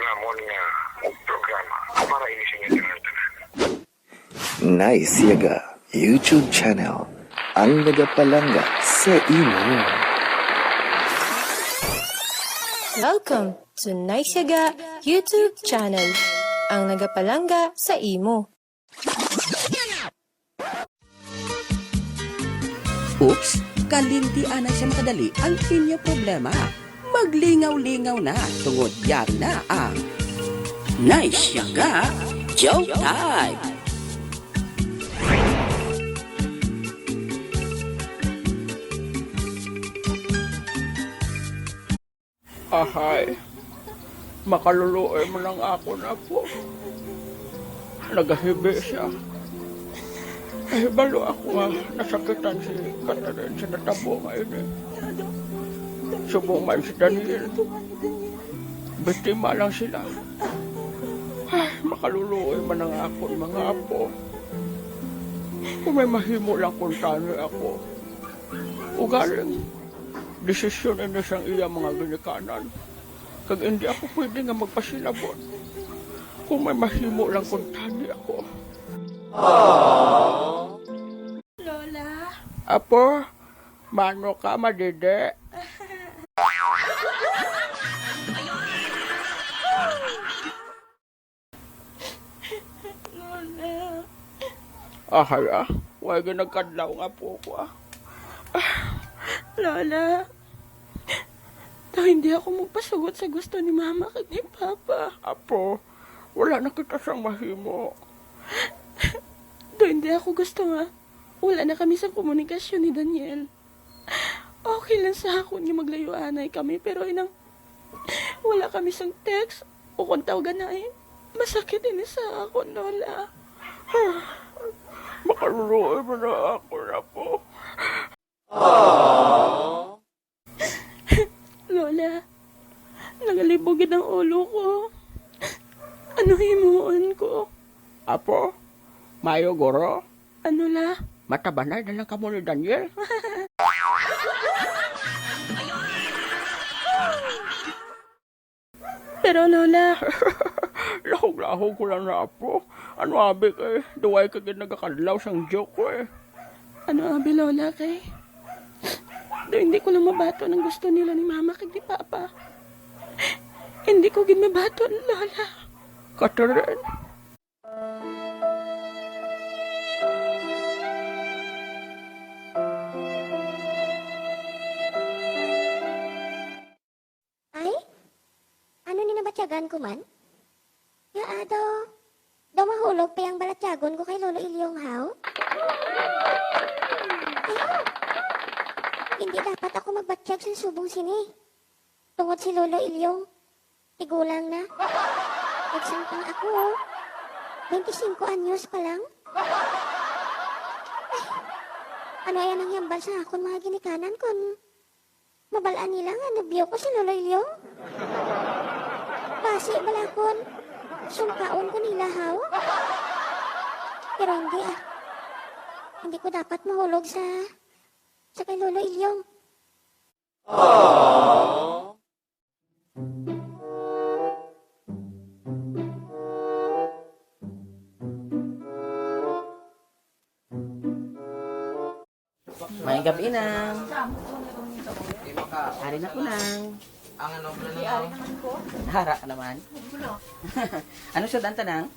amon nga programa para ini sa inyo tanan. Nice Yaga YouTube channel ang nagapalanga sa imo. Welcome to Naisyaga YouTube channel, ang nagapalanga sa imo. Oops, kalintian na siya makadali ang inyo problema. Maglingaw-lingaw na tungod yari na ang Naisyaga Joke Time! Ahay, makaluluoy mo lang ako na po. Nagahibi siya. Ay, balo ako nga, nasakitan si Catherine sa natabo ngayon eh. Subong man si Daniel. Biktima lang sila. Ay, makaluluoy man ang ako mga apo. Kung may mahimo lang kung tani ako. Ugaling. Desisyon na siyang iya mga ginikanan. Kag hindi ako pwede nga magpasilabot. Kung may mahimo lang kung tani ako. Lola? Apo, mano ka madede? Lola? Ahaya, huwag nagkadlaw nga po ko ah. Lola? Daw hindi ako magpasugot sa gusto ni Mama kag ni Papa. Apo, wala na kita siyang mahimo. Daw hindi ako gusto nga. Wala na kami sa komunikasyon ni Daniel. Okay lang sa akon nga maglayuanay kami, pero inang wala kami sang text o kung tawagan na masakit din sa akon, Lola. Makaluluoy mo na ako na po. Lola, nagalibugid ang ulo ko. Ano himuon ko? Apo, mayo goro, Ano la? matabanay na lang ka mo ni Daniel. Pero Lola, Lahog-lahog ko lang na apo. Ano abi kay, duway ka nagakadlaw siyang joke ko eh. ano abi Lola kay? Daw hindi ko lang mabato ng gusto nila ni Mama kag ni Papa. Hindi ko gin mabato, Lola. Catherine, Ay? Ano ni nabatyagan ko man? Ya ado. Daw mahulog pa yung balatyagon ko kay Lolo Ilyong Haw? Ayaw. Hindi dapat ako magbatyag sa subong sini. Tungod si Lolo Ilyong. Tigulang na. Nagsampang ako. 25 anyos pa lang. Ay, ano yan ang yambal sa akon mga ginikanan kon mabalaan nila nga nabyo ko si Lolo Ilyong? Basi balakon. Sumkaon ko nila, haw? Pero hindi ah. Hindi ko dapat mahulog sa kay Lolo Ilyong. May gabi nang. Ari na ko nang. Hara naman. Ano siya danta nang?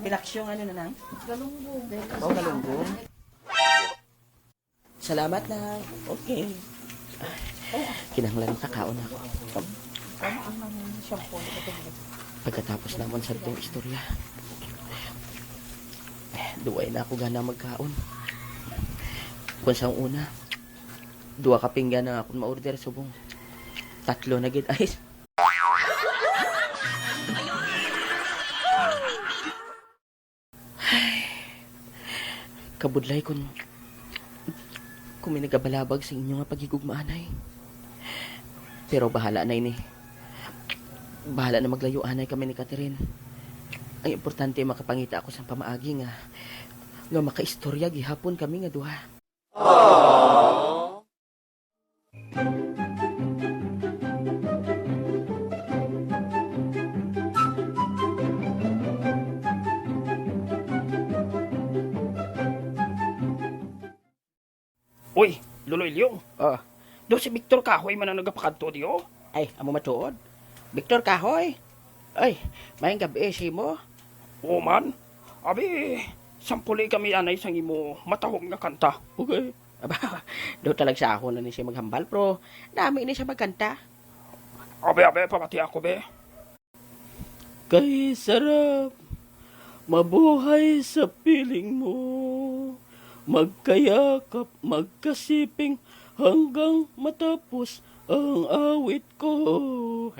Pinaksyong ano na nang? Galunggong. Oh, galunggong. Salamat na. Okay. Kinahanglan kakaon ako. Pagkatapos naman sa itong istorya, duway na ako gana magkaon. Kung saan una, 2 ka pinggan na akong ma-order subong. 3 na gid ice. Kabudlay kung may nagabalabag sa inyo nga pagigugmaanay. Pero bahala na ini. Bahala na maglayuanay kami ni Catherine. Ang importante makapangita ako sa pamaagi nga makaistorya gihapon kami nga duha. Uy, Lolo Ilyong. Do si Victor Kahoy man ang nagapakadto diyo. Ay, amo matuod. Victor Kahoy. Ay, mayang gabi si mo. O man. Abi, sampuli kami anay sang imo matahog nga kanta. Okay. Aba, do talag sa ako na ni siya maghambal, pero nami ni siya magkanta. Abi, pamati ako be. Kay sarap mabuhay sa piling mo, magkayakap, magkasiping, hanggang matapos ang awit ko.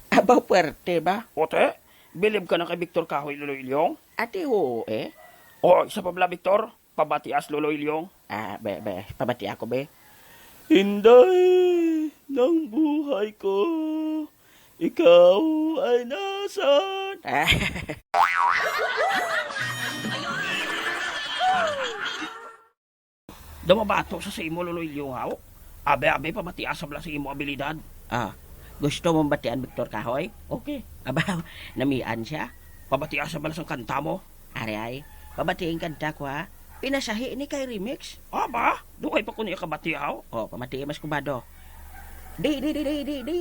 Aba, puwerte ba? Ote, bilib ka na kay Victor Kahoy, Lolo Ilyong? Ate, oo eh. O, isa pa bala, Victor. Pabatias, Lolo Ilyong. Pabati ako, be. Hinday ng buhay ko, ikaw ay nasan? Dumabato sa imo, Lolo Ilyong, haw. Abe, pabatias sa bala sa imo abilidad. Gusto mong batian, Victor Kahoy? Okay. Aba, namian siya. Pabatias sa bala sa kanta mo. Ay, pabatiin kanta ko ha. Pinasahi ni kay remix. Aba, dukay pa ko niya kabati, haw. Pamatiin mas kubado. Di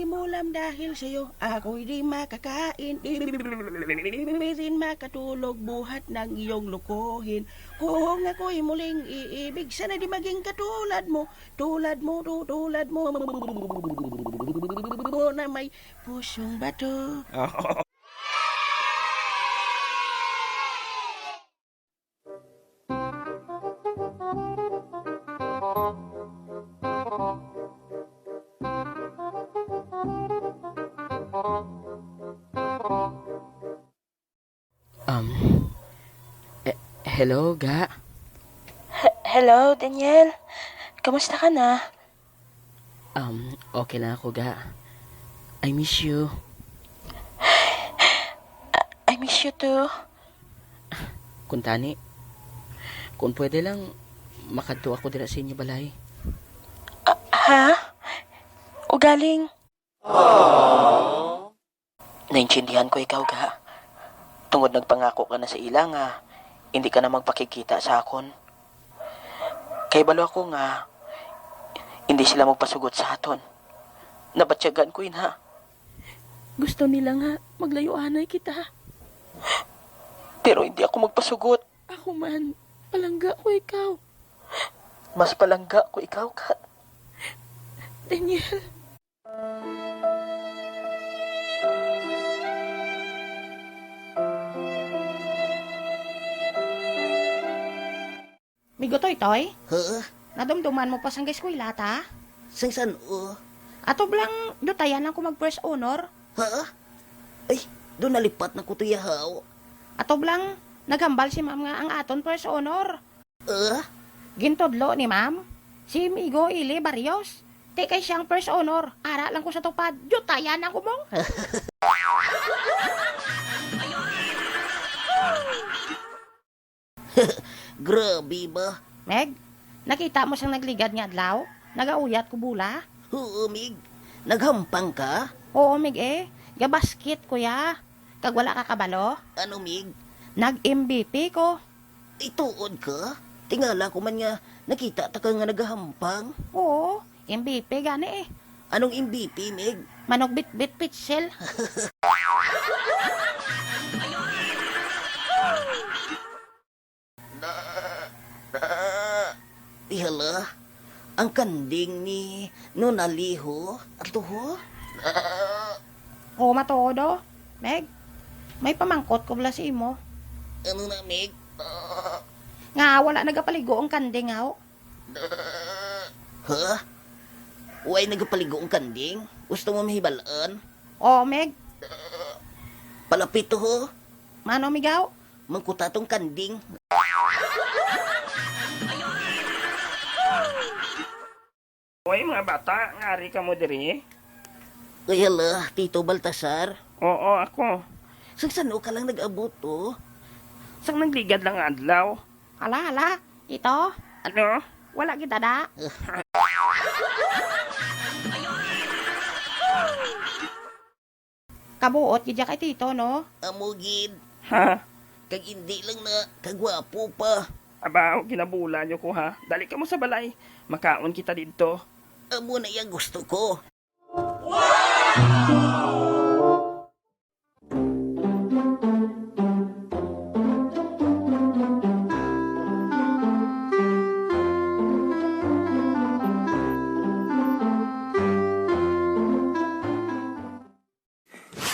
mo lam dahil sa'yo, ako'y di makakain. Di makatulog buhat ng iyong lukuhin. Kung ako'y muling iibig, sana di maging katulad mo. Tulad mo na may pusong bato. Hello, Ga. Hello, Daniel. Kamusta ka na? Okay lang ako, Ga. I miss you. I miss you too. Kung tani, kung pwede lang, makadto ako dira sa inyo balay. Ha? Ugaling? Naintindihan ko ikaw, Ga. Tungod nagpangako ka na sa ila nga, hindi ka na magpakikita sa akon. Kay balo ako nga, hindi sila magpasugot sa aton. Nabatsyagan ko yun, ha? Gusto nila nga maglayuanay kita. Pero hindi ako magpasugot. Ako man, palangga ko ikaw. Mas palangga ko ikaw, Ka. Daniel. Migo toy? Ha? Nadumduman mo pa sang eskwela ta? San Ato blang dutayan ako mag first honor? Ha? Ay, doon nalipat na ko tuyahaw. Ato blang naghambal si ma'am nga ang aton first honor? Ah? Gintodlo ni ma'am? Si Migo Ili Barrios. Di kay siyang first honor. Ara lang ko sa tupad. Dutayan ako mong. Grabe ba? Meg, nakita mo siyang nagligad nga adlaw? Nagauyat ko bula? Oo, Mig. Naghampang ka? Oo, Meg Gabasket kuya. Kag wala ka kabalo? Ano, Mig? Nag-MVP ko. Ituod ka? Tingala ko man nga, nakita ta ka nga naghampang. Oo, MVP gani Anong MVP, Mig? Manog bit-bit pitchel. Ihala, ang kanding ni Nonaliho at tuho? Oo, matodo. Meg, may pamangkot ko bala si imo. Ano na, Mig? Nga, wala nagapaligo ang kanding, aw. Ha? Uway nagapaligo ang kanding? Gusto mo mahibalaan? Oo, Meg. Palapit to ho? Mano, migaw? Mangkutatong kanding. Uy, mga bata, ngari ka mo diri. Kaya la, Tito Baltasar. Oo, ako. Saan ka lang nag-abot to? Sang nagligad lang ang adlaw. Hala. Ito, Ano? wala kita da. Kabuot, gidya kay tito, no? Amugid. Ha? Kag hindi lang na kagwapo pa. Aba, ginabulan nyo ko ha. Dali ka mo sa balay. Makaon kita dito. Amo na yung gusto ko.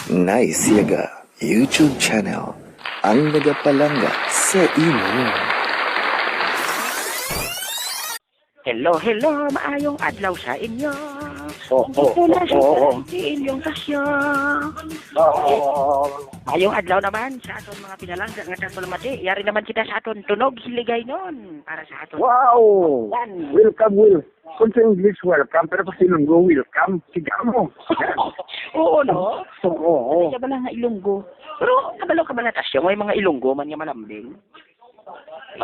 Nice Yaga YouTube channel ang nagapalanga sa imo. Hello, maayong adlaw sa inyo. Dito na si inyong kasyo. Maayong adlaw naman sa aton mga pinalangga nga tasulmati. Yari naman kita sa aton tunog hiligay nun para sa aton. Wow! Welcome, Will. Kung sa English, welcome. Pero pag Ilonggo, welcome. Siga mo. Oo, no? Oo. Kaya ba lang nga Ilonggo? Pero kabalo ka ba na tasyo? May mga Ilonggo man niya malambing.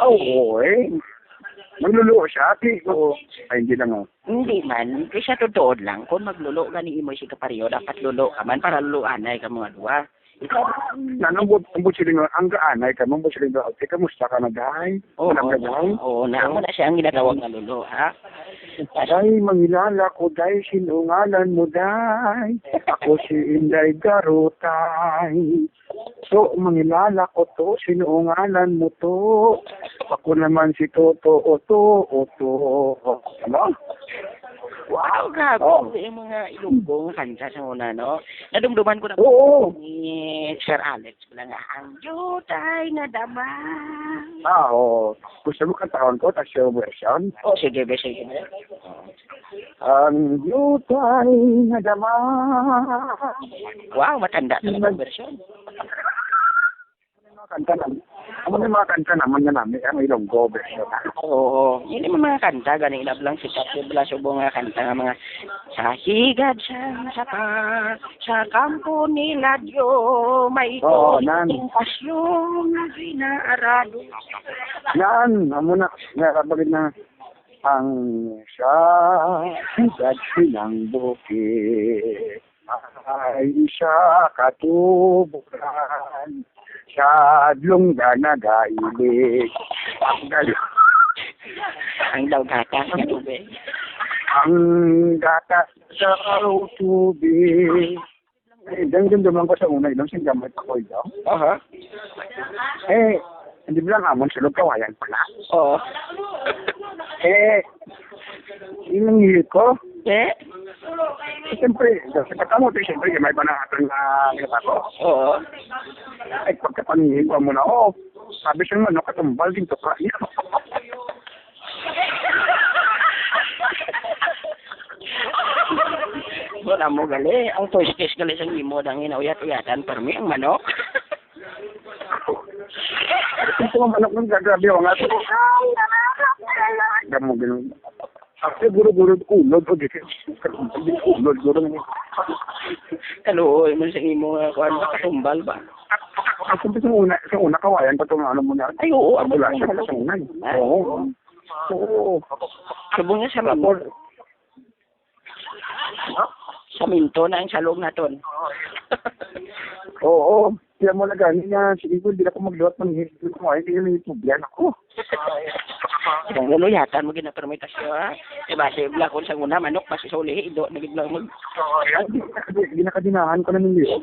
Oo, eh. Magluluo siya, ati. Oo. Ay, hindi lang, Hindi man. Kasi sa totoo lang, kung maglulo ka ni Imoy si Kaparyo, dapat lulo ka man para luluanay ka mga duwa. Ikaw, nanambot sila nga, ang gaanay ka, mambot sila nga, okay, kamusta ka na, day? oo, Walang ganaw? oo, naamo na siya ang ginatawag na lulo, ha? Day, mangilala ko, day, sinungalan mo, day. Ako si Inday Garutay. So, mangilala ko to, sinungalan mo to. Ako naman si Toto, Oto. Ano? Wow, grabe. Yung mga Ilonggo nga kanta sa una, no? Nadumduman ko na Oo. ni Sir Alex. Wala nga, ang jutay na dama. Oo. Gusto mo katawan ko, tas yung version? Oh, sige. Ang jutay na dama. Wow, matanda na yung version. Kanta naman. Ano yung mga kanta naman na namin, ang Ilonggo version. Oo, yun yung mga kanta, ganing lang si Kapit Blasio nga kanta nga mga sa higad siyang sapa, sa kampo ni Ladyo, may konting pasyong na ginaarado. Yan, amo na, nakabagin na ang sa higad silang bukit ay siya katuburan. Sadlong na nagailig. Ang daw gatas nga tubig. Ang gatas sa tubig. Damdaman ko sa una, ilang singgamay ko ito. Aha. Hindi ba lang amon sa kawayan pala? Oo. Yung nangyili ko. Siyempre, sa katamote, siyempre, may panahatan na nilata ko. Oo. Ay, pagkapaningin ko mo na, sabi siya naman, katumbal din to ka. Wala mo gali. Ang first case gali sa imo dang inauyat-uyatan permi ang manok. Ito ang manok ng gagabi o nga. Gamo ganun. Ako guro-guro ulod o dito. Ulod-guro nga. Hello, mo sa imo kuan katumbal ba? Ako sa una kawayan pa itong ano mo na. Ay, oo. Ako lang siya sa una. Oo. Subong niya sa minto. Sa minto na ang salong naton. Oo. Kaya mo na gani niya. Sige ko, hindi ako magluwat ng hindi ko ay hindi may tubyan ako. Kung luluyatan mo ginapermitasyo ha. Diba, si Blakon sa una, manok, pasi sa ulihi, ido, nagiglaw mo. Ginakadinahan ko na ng liyo.